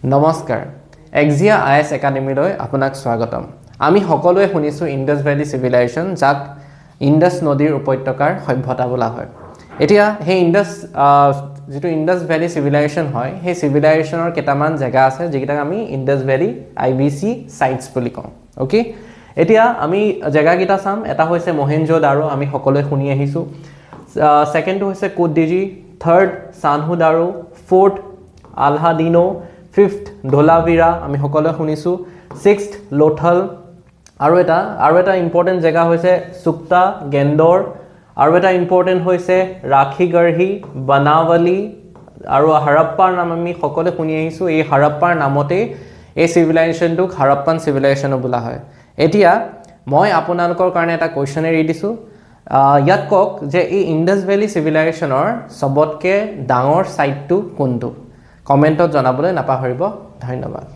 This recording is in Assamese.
নমস্কাৰ এক্সিয়া আইএছ একাডেমীলৈ আপোনাক স্বাগতম আমি সকলোৱে শুনিছো ইন্ডাস ভ্যালি সিভিলাইজেশন যাক ইন্ডাস নদীৰ উপত্যকাৰ সভ্যতা বোলা হয় এতিয়া হে ইন্ডাস ভ্যালি সিভিলাইজেশন হয় হে সিভিলাইজেশনৰ কেটামান জায়গা আছে যেটা আমি ইন্ডাস ভ্যালি আইবিসি সাইটস বুলি কওঁ ওকে এতিয়া আমি জায়গা কিটা চাম এটা হৈছে মহেঞ্জোদাৰো আমি সকলোৱে শুনি আহিছো সেকেন্ড হৈছে কোটডিজি থাৰ্ড সানহুদাৰো ফোৰ্থ আলহাদিনো ফিফথ ধোলাভিৰা আমি সকলোৱে শুনিছো সিক্সথ লোথল আৰু এটা ইম্পৰ্টেন্ট জায়গা হৈছে সুক্তা গেন্দৰ আৰু এটা ইম্পৰ্টেন্ট হৈছে ৰাখিগঢ়ি বনাৱলী আৰু হৰপ্পাৰ নাম আমি সকলোৱে শুনি আহিছো এই হৰপ্পাৰ নামতে এই সিভিলাইজেশনটো হৰপ্পান সিভিলাইজেশন বোলা হয় এতিয়া মই আপোনালোকৰ কাৰণে এটা কোৱেশ্চন এৰি দিছো ইয়াত কক যে এই ইন্ডাস ভ্যালি সিভিলাইজেশনৰ সবতকে ডাঙৰ সাইটটো কোনটো কমেন্টত জনাবলৈ নাপাহৰিব ধন্যবাদ